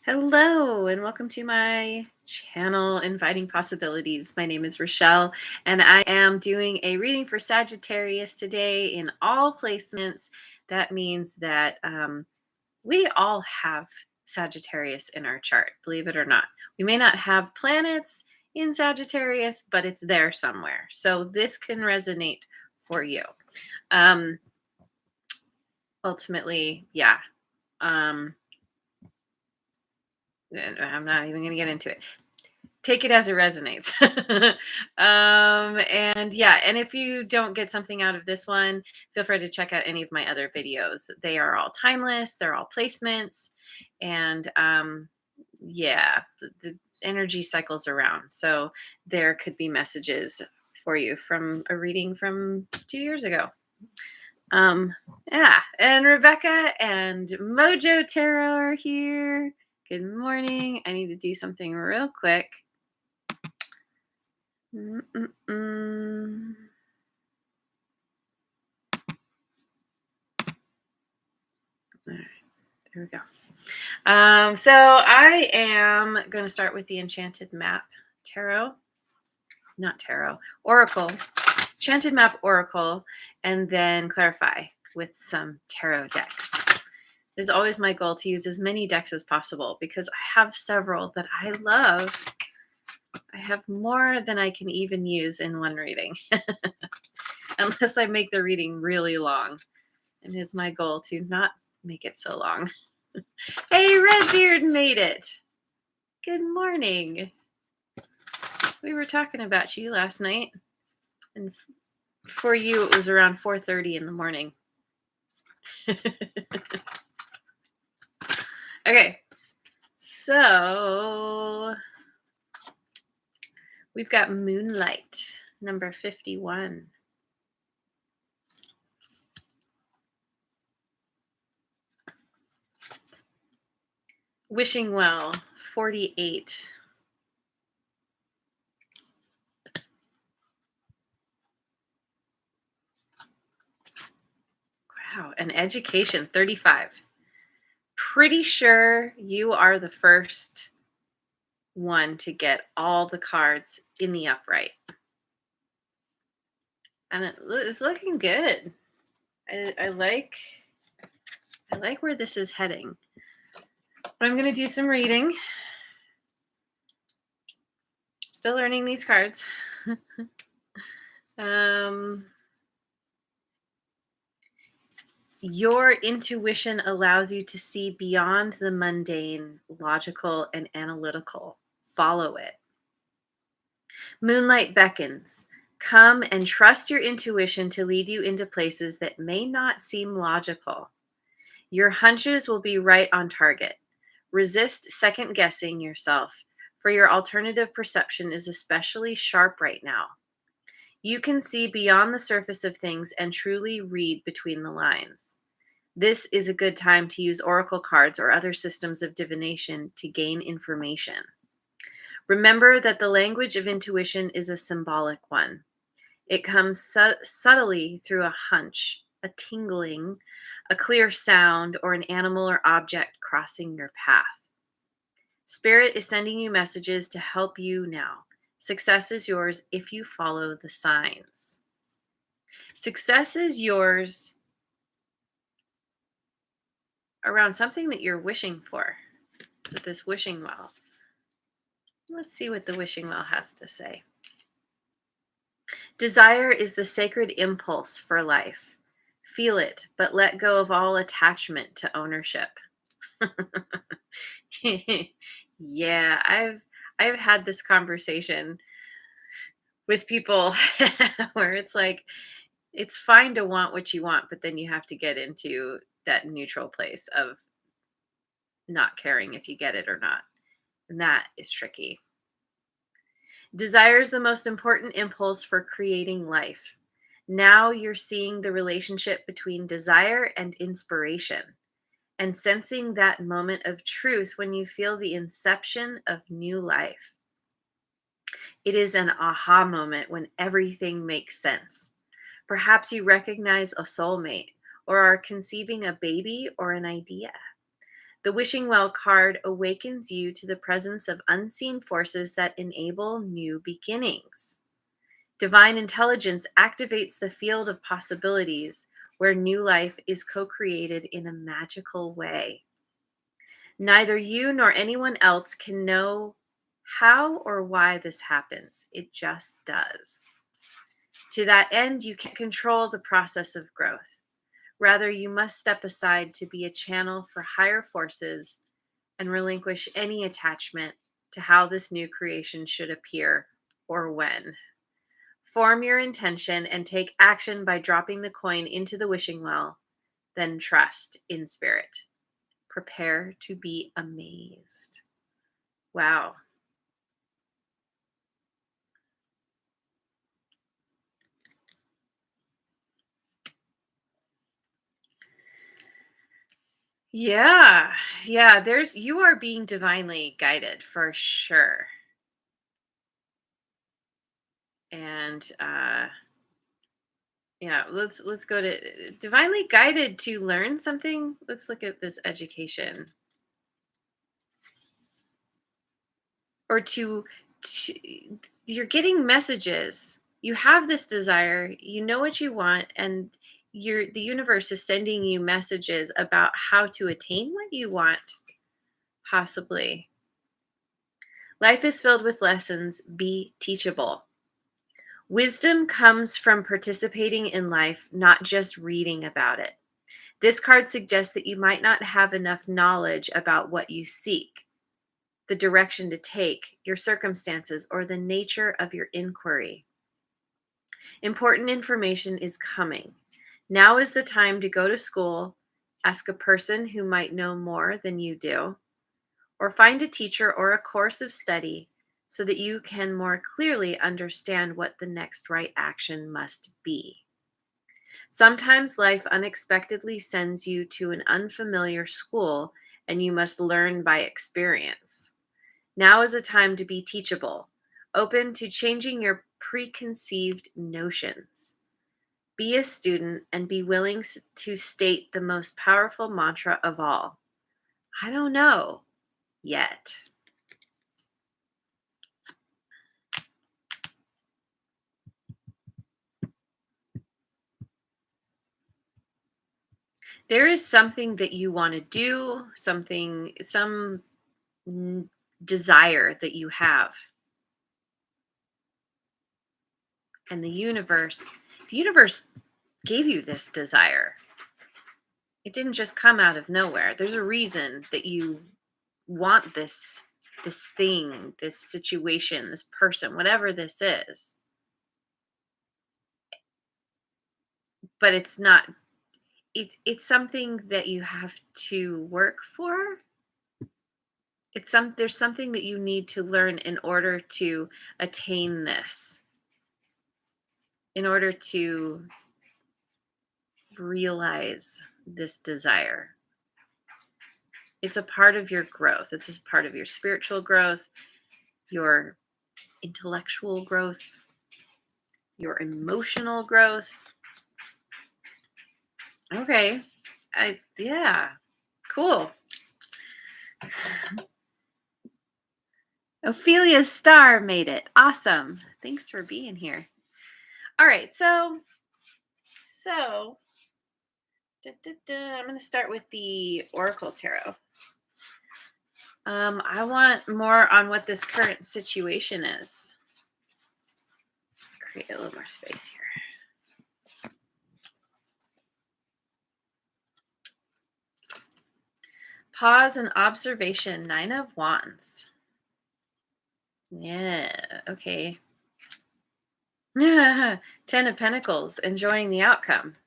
Hello, and welcome to my channel, Inviting Possibilities. My name is Rochelle, and I am doing a reading for Sagittarius today in all placements. That means that we all have Sagittarius in our chart, believe it or not. We may not have planets in Sagittarius, but it's there somewhere. So this can resonate for you. Um, Ultimately, yeah. I'm not even going to get into it. Take it as it resonates. And yeah, and if you don't get something out of this one, feel free to check out any of my other videos. They are all timeless, they're all placements, and yeah, the energy cycles around. So there could be messages for you from a reading from 2 years ago. Um, yeah, and Rebecca and Mojo Tarot are here. Good morning. I need to do something real quick. Mm-mm-mm. All right, there we go. So I am going to start with the Enchanted Map Tarot, not Tarot, Oracle, Enchanted Map Oracle, and then clarify with some tarot decks. It is always my goal to use as many decks as possible because I have several that I love. I have more than I can even use in one reading, unless I make the reading really long. And it's my goal to not make it so long. Hey, Redbeard made it. Good morning. We were talking about you last night, and for you, it was around 4:30 in the morning. Okay, so we've got Moonlight, number 51. Wishing Well, 48. Wow, and Education, 35. Pretty sure you are the first one to get all the cards in the upright. And it's looking good. I like where this is heading. But I'm going to do some reading. Still learning these cards. Your intuition allows you to see beyond the mundane, logical, and analytical. Follow it. Moonlight beckons. Come and trust your intuition to lead you into places that may not seem logical. Your hunches will be right on target. Resist second guessing yourself, for your alternative perception is especially sharp right now. You can see beyond the surface of things and truly read between the lines. This is a good time to use oracle cards or other systems of divination to gain information. Remember that the language of intuition is a symbolic one. It comes subtly through a hunch, a tingling, a clear sound, or an animal or object crossing your path. Spirit is sending you messages to help you now. Success is yours if you follow the signs. Success is yours around something that you're wishing for with this wishing well. Let's see what the wishing well has to say. Desire is the sacred impulse for life. Feel it, but let go of all attachment to ownership. Yeah, I've had this conversation with people where it's like it's fine to want what you want, but then you have to get into that neutral place of not caring if you get it or not. And that is tricky. Desire is the most important impulse for creating life. Now you're seeing the relationship between desire and inspiration and sensing that moment of truth when you feel the inception of new life. It is an aha moment when everything makes sense. Perhaps you recognize a soulmate or are conceiving a baby or an idea. The wishing well card awakens you to the presence of unseen forces that enable new beginnings. Divine intelligence activates the field of possibilities where new life is co created in a magical way. Neither you nor anyone else can know how or why this happens. It just does. To that end, you can't control the process of growth. Rather, you must step aside to be a channel for higher forces and relinquish any attachment to how this new creation should appear or when. Form your intention and take action by dropping the coin into the wishing well, then trust in spirit. Prepare to be amazed. Wow. Yeah. Yeah, you are being divinely guided for sure. And yeah, let's go to divinely guided to learn something. Let's look at this education or to you're getting messages. You have this desire, you know what you want, and the universe is sending you messages about how to attain what you want, possibly. Life is filled with lessons. Be teachable. Wisdom comes from participating in life, not just reading about it. This card suggests that you might not have enough knowledge about what you seek, the direction to take, your circumstances, or the nature of your inquiry. Important information is coming. Now is the time to go to school, ask a person who might know more than you do, or find a teacher or a course of study so that you can more clearly understand what the next right action must be. Sometimes life unexpectedly sends you to an unfamiliar school and you must learn by experience. Now is a time to be teachable, open to changing your preconceived notions. Be a student and be willing to state the most powerful mantra of all. I don't know yet. There is something that you want to do, some desire that you have. And the universe gave you this desire. It didn't just come out of nowhere. There's a reason that you want this thing, this situation, this person, whatever this is. But it's something that you have to work for. There's something that you need to learn in order to attain this, in order to realize this desire. It's a part of your growth. It's a part of your spiritual growth, your intellectual growth, your emotional growth. Okay. Yeah. Cool. Ophelia's star made it. Awesome. Thanks for being here. All right. So I'm going to start with the Oracle Tarot. I want more on what this current situation is. Create a little more space here. Pause and observation. 9 of Wands. Yeah, okay. 10 of Pentacles. Enjoying the outcome.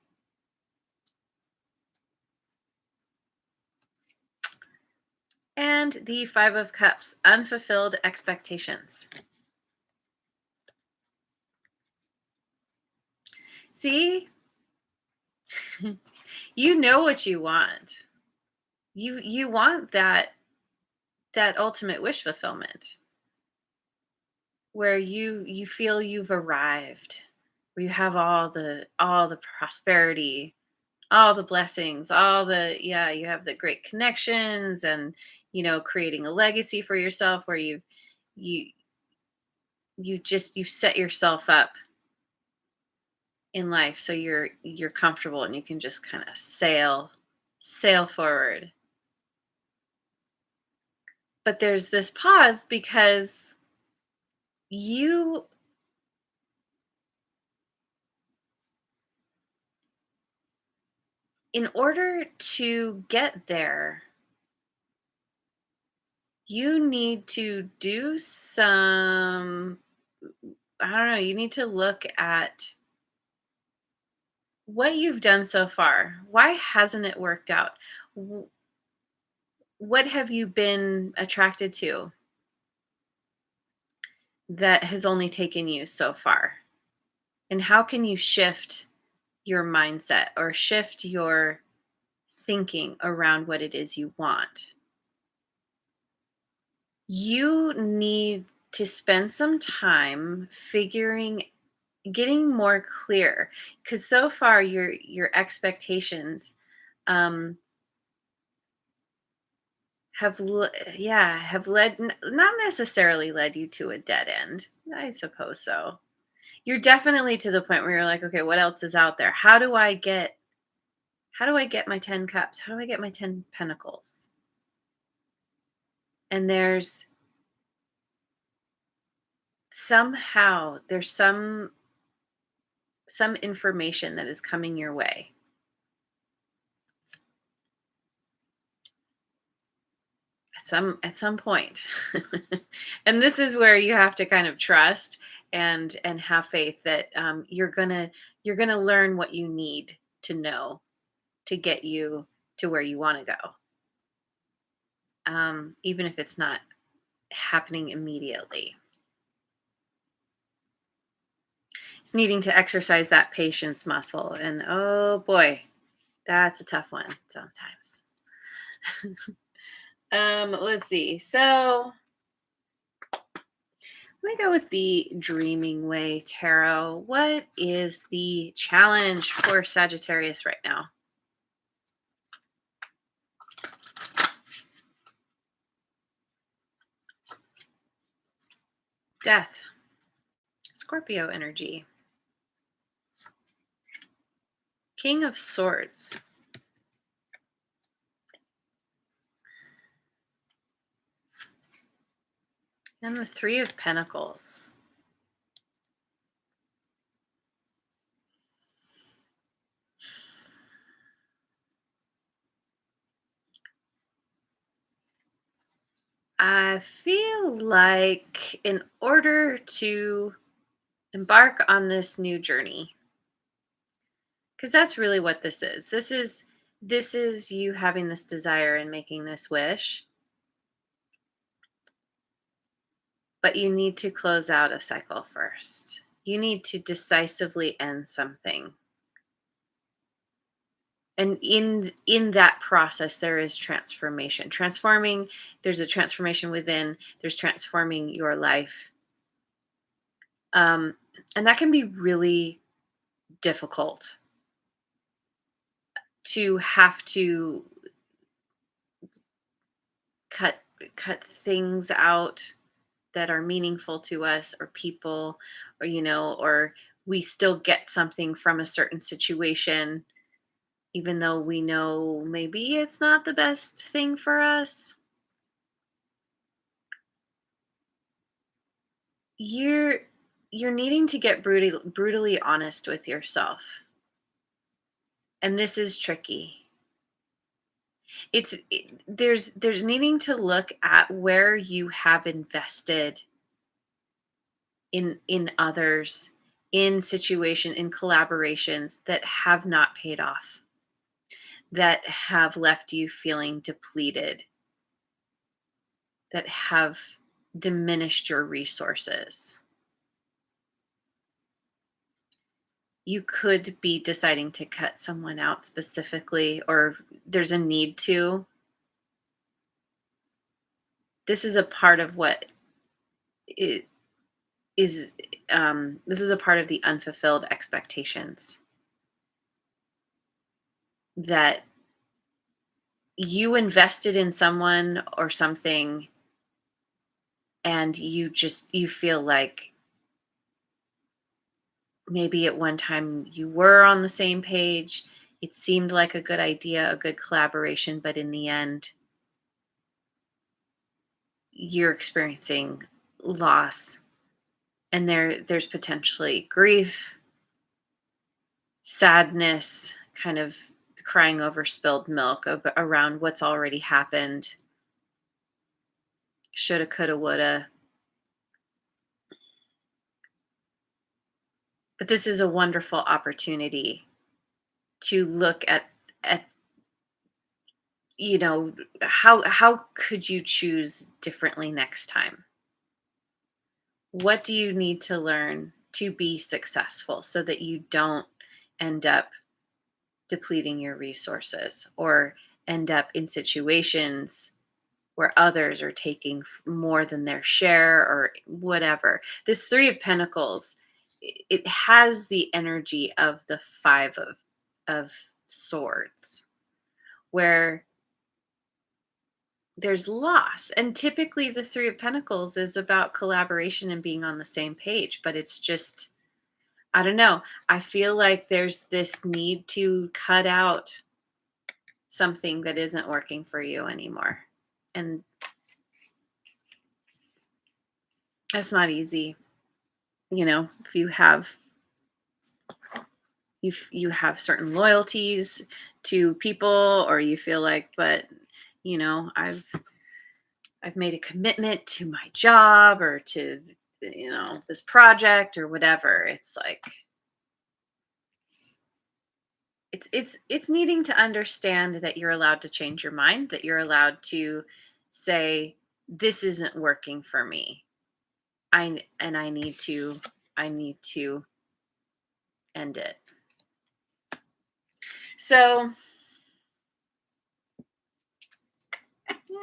And the 5 of Cups. Unfulfilled expectations. See? You know what you want. You want that ultimate wish fulfillment where you feel you've arrived, where you have all the prosperity, all the blessings, all the, yeah, you have the great connections and, creating a legacy for yourself where you you've set yourself up in life so you're comfortable and you can just kind of sail forward. But there's this pause because you in order to get there, you need to do some, I don't know, you need to look at what you've done so far. Why hasn't it worked out? W- What have you been attracted to that has only taken you so far? And how can you shift your mindset or shift your thinking around what it is you want? You need to spend some time getting more clear, because so far your expectations um have led, not necessarily led you to a dead end. I suppose so. You're definitely to the point where you're like, okay, what else is out there? How do I get my 10 cups? How do I get my 10 pentacles? And there's some information that is coming your way at some point. And this is where you have to kind of trust and have faith that you're gonna learn what you need to know to get you to where you want to go, even if it's not happening immediately. It's needing to exercise that patience muscle, and oh boy, that's a tough one sometimes. Let's see. So let me go with the Dreaming Way Tarot. What is the challenge for Sagittarius right now? Death, Scorpio energy, King of Swords, and the Three of Pentacles. I feel like in order to embark on this new journey, because that's really what this is you having this desire and making this wish, but you need to close out a cycle first. You need to decisively end something. And in that process there is transforming. There's a transformation within, there's transforming your life. um and that can be really difficult, to have to cut cut things out that are meaningful to us, or people, or we still get something from a certain situation even though we know maybe it's not the best thing for us. You're needing to get brutally honest with yourself. And this is tricky. There's needing to look at where you have invested in others, in collaborations that have not paid off, that have left you feeling depleted, that have diminished your resources. You could be deciding to cut someone out specifically, or there's a need to. This is a part of what it is. This is a part of the unfulfilled expectations. that you invested in someone or something, and you feel like maybe at one time you were on the same page. It seemed like a good idea, a good collaboration, but in the end, you're experiencing loss, and there's potentially grief, sadness, kind of crying over spilled milk around what's already happened. Shoulda, coulda, woulda. But this is a wonderful opportunity to look at how could you choose differently next time? What do you need to learn to be successful so that you don't end up depleting your resources or end up in situations where others are taking more than their share or whatever. This 3 of Pentacles, it has the energy of the 5 of Swords, where there's loss. And typically the 3 of Pentacles is about collaboration and being on the same page, but it's just, I don't know. I feel like there's this need to cut out something that isn't working for you anymore. And that's not easy. If you have certain loyalties to people, or you feel like, but I've made a commitment to my job or to this project or whatever. It's like it's needing to understand that you're allowed to change your mind, that you're allowed to say, this isn't working for me. I need to end it. So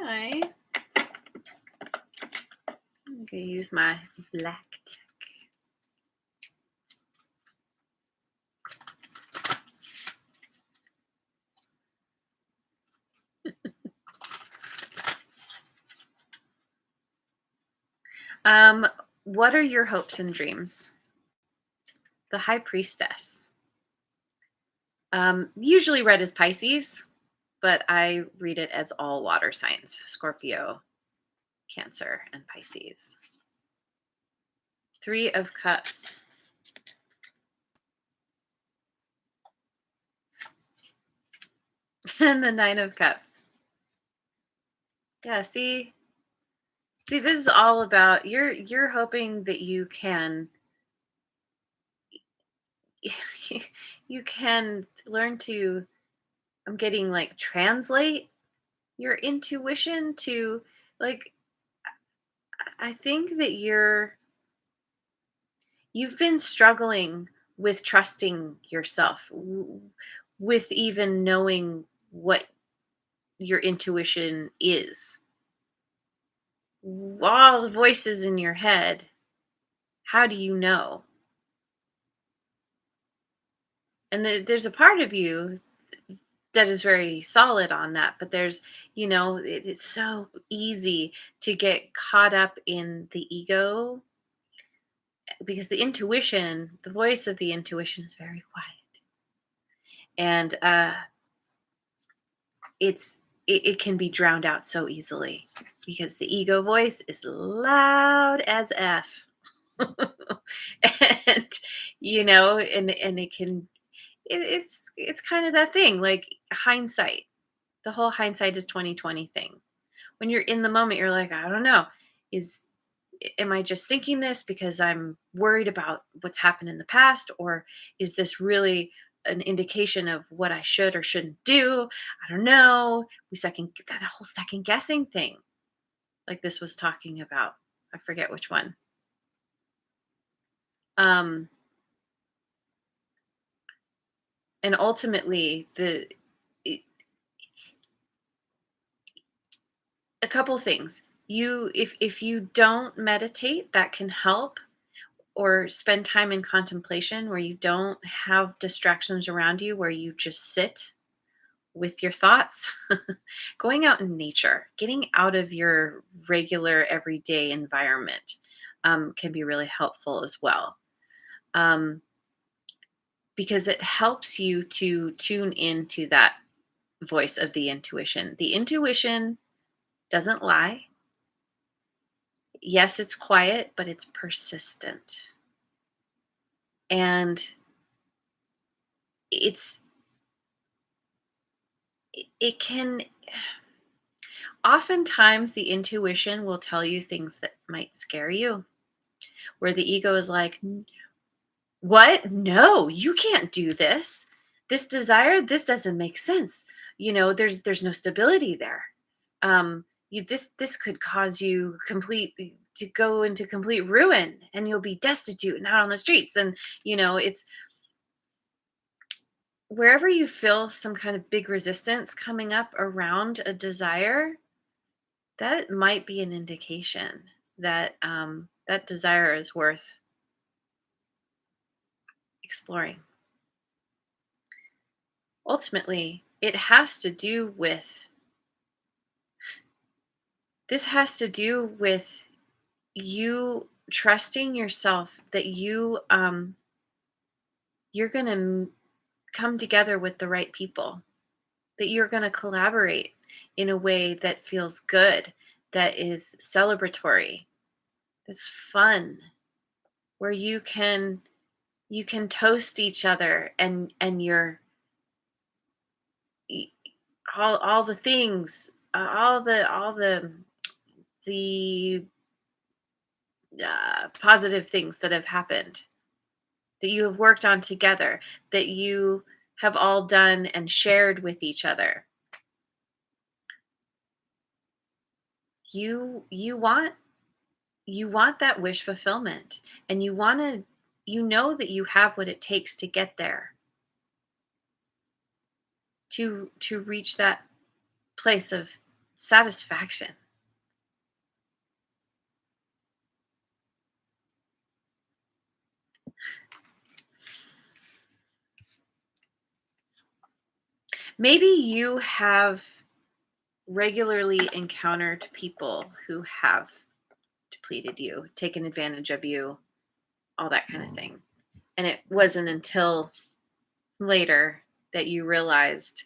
I'm gonna use my black deck. What are your hopes and dreams? The High Priestess. Usually read as Pisces, but I read it as all water signs: Scorpio, Cancer, and Pisces. 3 of Cups. And the 9 of Cups. Yeah, see, this is all about you're hoping that you can you can learn to, I'm getting like, translate your intuition to, like, I think that you've been struggling with trusting yourself, with even knowing what your intuition is. All the voices in your head, how do you know? And there's a part of you that is very solid on that, but there's, it's so easy to get caught up in the ego, because the voice of the intuition is very quiet. And it can be drowned out so easily because the ego voice is loud as F. And and it can, it's kind of that thing, like hindsight. The whole hindsight is 2020 thing. When you're in the moment, you're like, I don't know, is am I just thinking this because I'm worried about what's happened in the past, or is this really an indication of what I should or shouldn't do? I don't know. We second that whole second guessing thing, like this was talking about. I forget which one. Um, and ultimately, a couple things. If you don't meditate, that can help, or spend time in contemplation where you don't have distractions around you, where you just sit with your thoughts, going out in nature, getting out of your regular everyday environment can be really helpful as well. Um, because it helps you to tune into that voice of the intuition. The intuition doesn't lie. Yes, it's quiet, but it's persistent. And it's it can oftentimes the intuition will tell you things that might scare you, where the ego is like, what? No, you can't do this. This desire, this doesn't make sense. There's no stability there. This could cause you complete to go into complete ruin, and you'll be destitute and out on the streets. And it's wherever you feel some kind of big resistance coming up around a desire, that might be an indication that that desire is worth exploring. Ultimately, it has to do with this has to do with you trusting yourself that you're going to come together with the right people, that you're going to collaborate in a way that feels good, that is celebratory, that's fun, where you can toast each other and y- all the things, all the positive things that have happened, that you have worked on together, that you have all done and shared with each other. You want that wish fulfillment, and you know that you have what it takes to get there, to reach that place of satisfaction. Maybe you have regularly encountered people who have depleted you, taken advantage of you, all that kind of thing. And it wasn't until later that you realized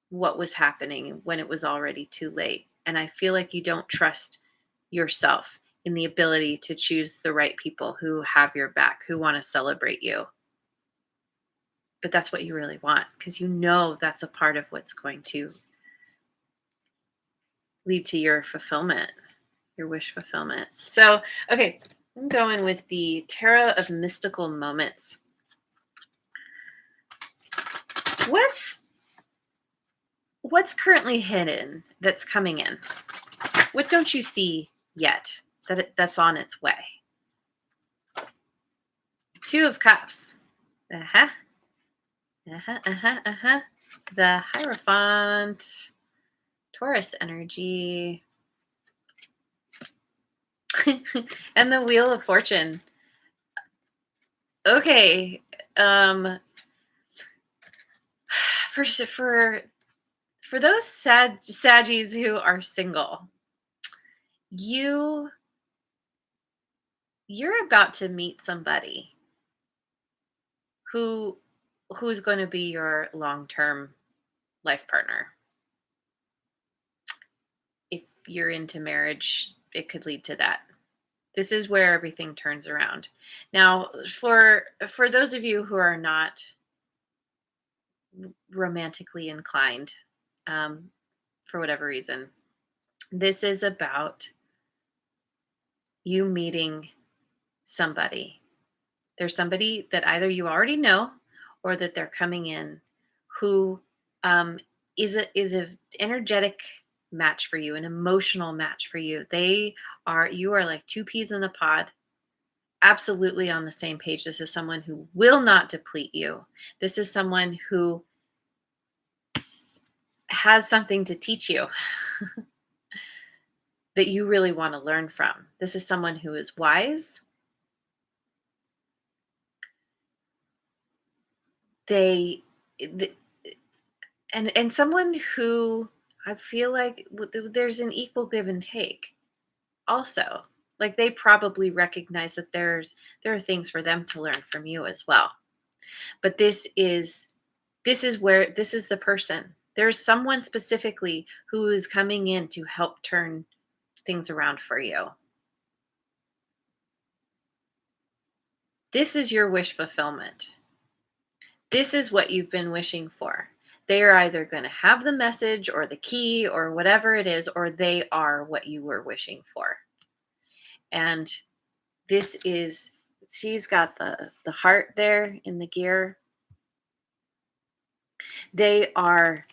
what was happening when it was already too late. And I feel like you don't trust yourself in the ability to choose the right people who have your back, who want to celebrate you. But that's what you really want, because that's a part of what's going to lead to your fulfillment, your wish fulfillment. So, okay, I'm going with the Tarot of Mystical Moments. What's currently hidden that's coming in? What don't you see yet that's on its way? Two of Cups. Uh-huh. Uh-huh. Uh-huh. Uh-huh. The Hierophant. Taurus energy. And the Wheel of Fortune. Okay. For those Saggies who are single, you're about to meet somebody who who's going to be your long-term life partner. If you're into marriage, it could lead to that. This is where everything turns around. Now, for those of you who are not romantically inclined, um, for whatever reason, this is about you meeting somebody. There's somebody that either you already know or that they're coming in who um, is a energetic match for you, an emotional match for you. You are like two peas in a pod, absolutely on the same page. This is someone who will not deplete you. This is someone who has something to teach you that you really want to learn from. This is someone who is wise. They th- and someone who I feel like there's an equal give and take also. Like they probably recognize that there are things for them to learn from you as well. But this is the person. There's someone specifically who is coming in to help turn things around for you. This is your wish fulfillment. This is what you've been wishing for. They are either going to have the message or the key or whatever it is, or they are what you were wishing for. And this is, she's got the heart there in the gear. They are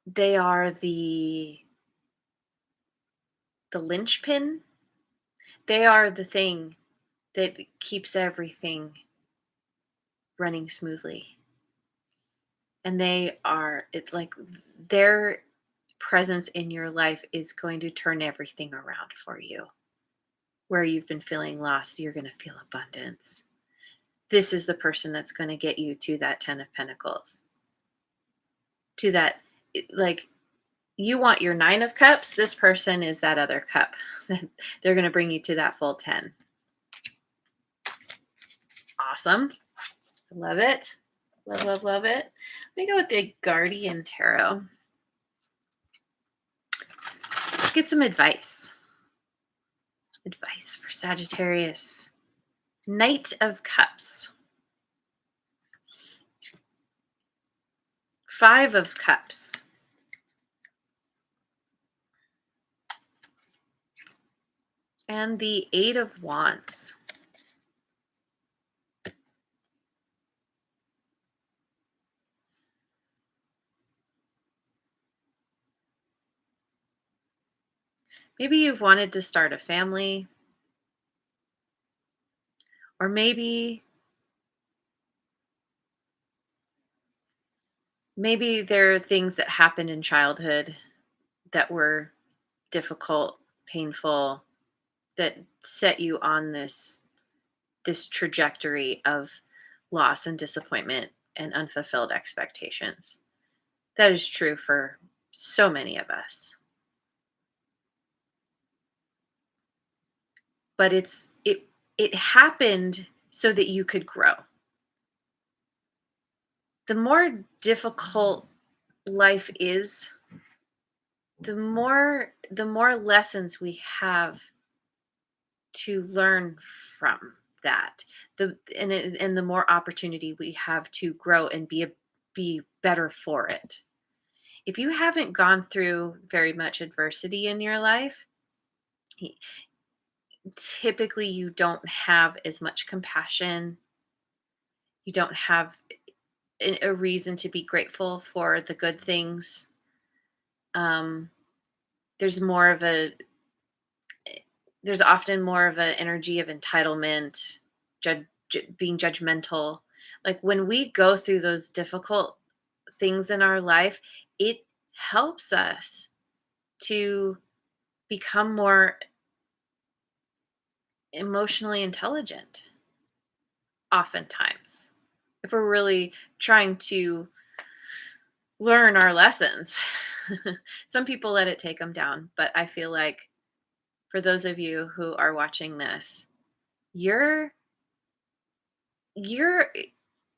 the linchpin. They are the thing that keeps everything running smoothly. And they are, it like their presence in your life is going to turn everything around for you. Where you've been feeling lost, you're going to feel abundance. This is the person that's going to get you to that 10 of Pentacles. To that, like, you want your 9 of Cups. This person is that other cup. They're going to bring you to that full 10. Awesome. Love it. Love, love, love it. Let me go with the Guardian Tarot. Let's get some advice. Advice for Sagittarius. Knight of Cups. 5 of Cups. And the 8 of Wands. Maybe you've wanted to start a family, or maybe there are things that happened in childhood that were difficult, painful, that set you on this trajectory of loss and disappointment and unfulfilled expectations. That is true for so many of us. But it happened so that you could grow. The more difficult life is, the more lessons we have to learn from that. And the more opportunity we have to grow and be better for it. If you haven't gone through very much adversity in your life, typically you don't have as much compassion. You don't have a reason to be grateful for the good things. There's often more of an energy of entitlement, being judgmental. Like when we go through those difficult things in our life, it helps us to become more emotionally intelligent, oftentimes, if we're really trying to learn our lessons. Some people let it take them down, but I feel like for those of you who are watching this, you're you're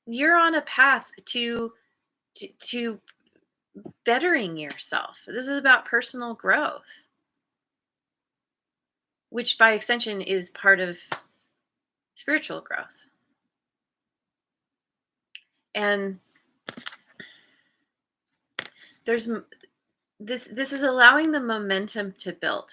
you're on a path to bettering yourself. This is about personal growth, which by extension is part of spiritual growth. And there's this is allowing the momentum to build.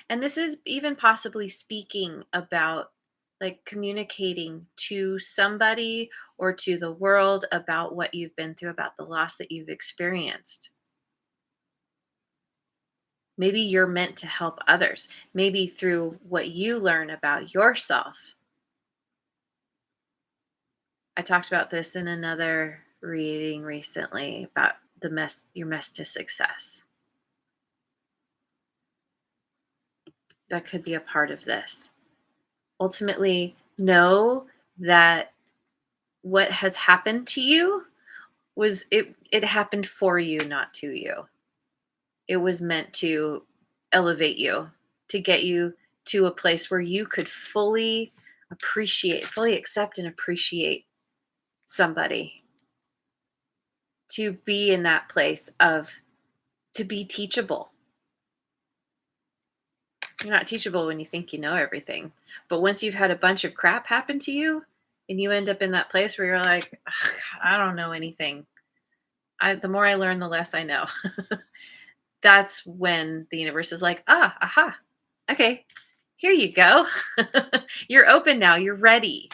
And this is even possibly speaking about like communicating to somebody or to the world about what you've been through, about the loss that you've experienced. Maybe you're meant to help others, maybe through what you learn about yourself. I talked about this in another reading recently about your mess to success. That could be a part of this. Ultimately, know that what has happened to you was it happened for you, not to you. It was meant to elevate you, to get you to a place where you could fully fully accept and appreciate somebody, to be in that place of to be teachable. You're not teachable when you think you know everything. But once you've had a bunch of crap happen to you and you end up in that place where you're like, "Ugh, I don't know anything. The more I learn, the less I know." That's when the universe is like, aha, okay, here you go. You're open now. You're ready.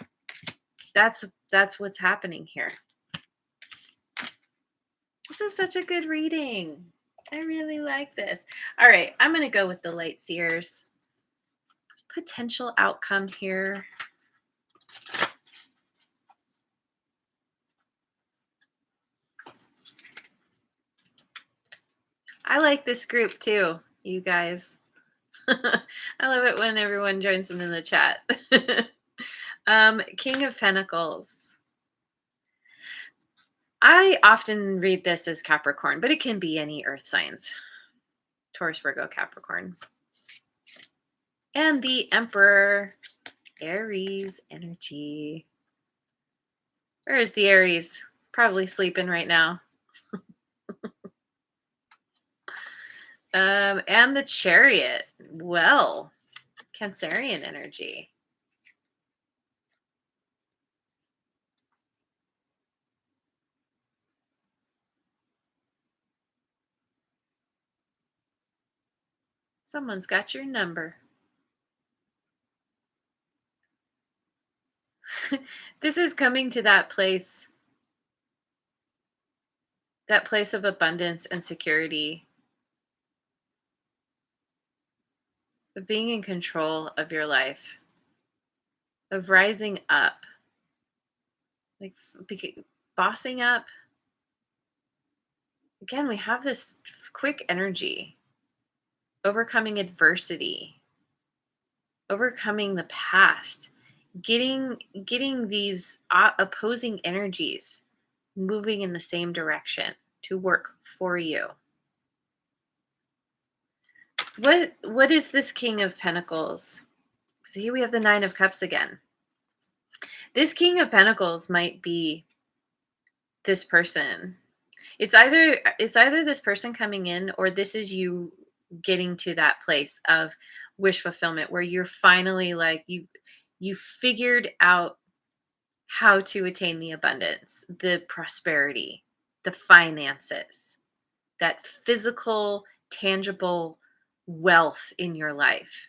That's what's happening here. This is such a good reading. I really like this. All right, I'm going to go with the light seers. Potential outcome here. I like this group too, you guys. I love it when everyone joins them in the chat. King of Pentacles. I often read this as Capricorn, but it can be any earth signs. Taurus, Virgo, Capricorn. And the Emperor, Aries energy. Where is the Aries? Probably sleeping right now. And the Chariot. Well, Cancerian energy. Someone's got your number. This is coming to that place of abundance and security, of being in control of your life, of rising up, like bossing up. Again, we have this quick energy, overcoming adversity, overcoming the past, getting these opposing energies moving in the same direction to work for you. What is this King of Pentacles? So here we have the Nine of Cups again. This King of Pentacles might be this person. It's either this person coming in, or this is you getting to that place of wish fulfillment where you're finally like you figured out how to attain the abundance, the prosperity, the finances, that physical, tangible wealth in your life.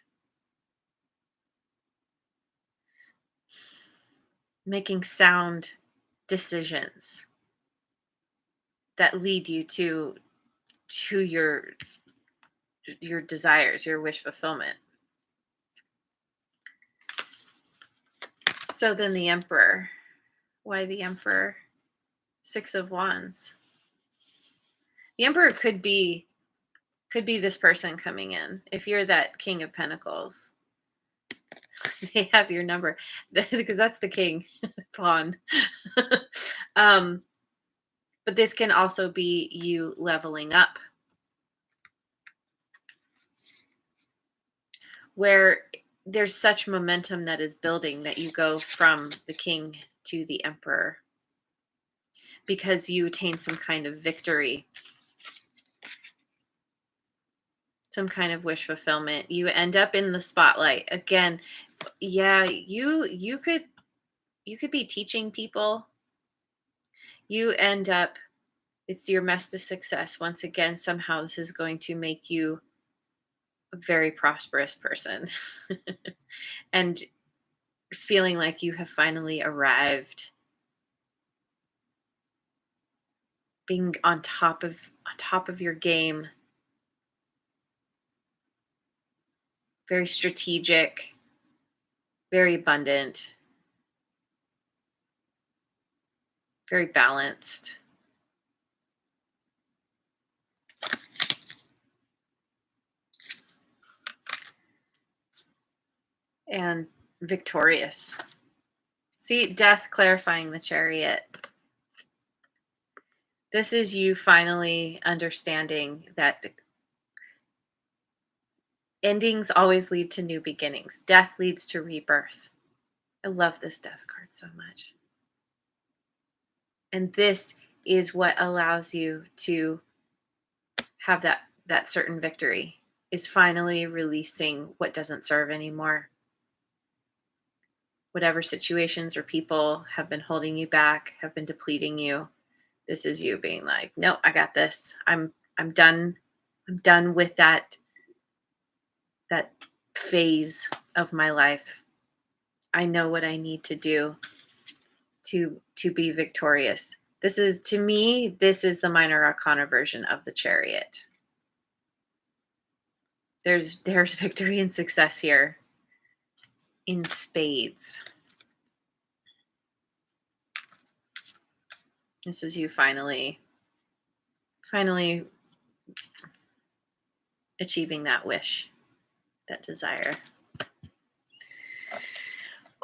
Making sound decisions that lead you to your desires, your wish fulfillment. So then the Emperor. Why the Emperor? Six of Wands. The Emperor could be this person coming in. If you're that King of Pentacles, they have your number because that's the king pawn. But this can also be you leveling up, where there's such momentum that is building that you go from the king to the Emperor because you attain some kind of victory, some kind of wish fulfillment. You end up in the spotlight again. Yeah, you could be teaching people. You end up, it's your mess to success. Once again, somehow this is going to make you a very prosperous person. And feeling like you have finally arrived, being on top of your game, very strategic, very abundant, very balanced. And victorious. See, death clarifying the Chariot. This is you finally understanding that endings always lead to new beginnings. Death leads to rebirth. I love this death card so much. And this is what allows you to have that certain victory, is finally releasing what doesn't serve anymore. Whatever situations or people have been holding you back, have been depleting you. This is you being like, "No, I got this. I'm done. I'm done with that phase of my life. I know what I need to do to be victorious." This is, to me, this is the minor arcana version of the Chariot. There's victory and success here in spades. This is you finally achieving that wish, that desire.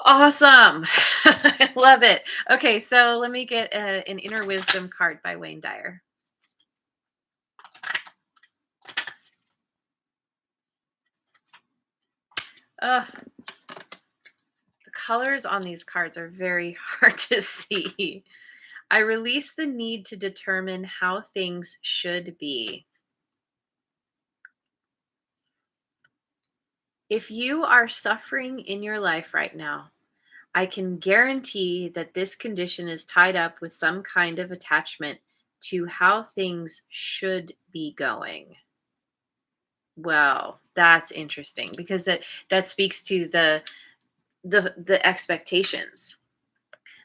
Awesome. I love it. Okay, so let me get an inner wisdom card by Wayne Dyer. The colors on these cards are very hard to see. I release the need to determine how things should be. If you are suffering in your life right now, I can guarantee that this condition is tied up with some kind of attachment to how things should be going. Well, that's interesting, because that speaks to the expectations,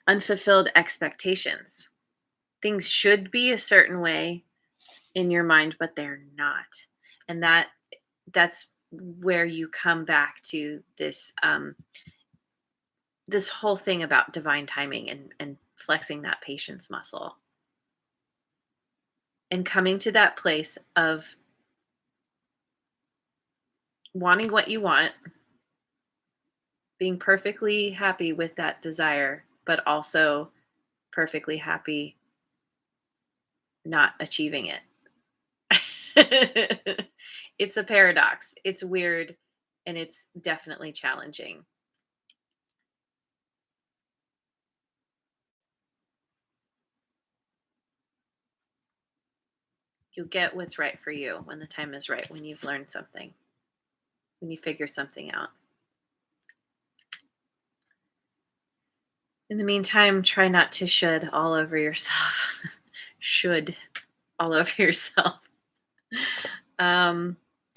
unfulfilled expectations. Things should be a certain way in your mind, but they're not. And that's where you come back to this this whole thing about divine timing and flexing that patience muscle and coming to that place of wanting what you want, being perfectly happy with that desire, but also perfectly happy not achieving it. It's a paradox. It's weird, and it's definitely challenging. You'll get what's right for you when the time is right, when you've learned something, when you figure something out. In the meantime, try not to should all over yourself. Should all over yourself.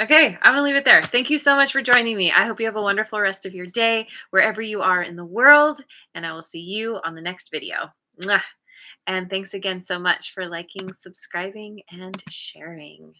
Okay, I'm going to leave it there. Thank you so much for joining me. I hope you have a wonderful rest of your day, wherever you are in the world, and I will see you on the next video. Mwah. And thanks again so much for liking, subscribing, and sharing.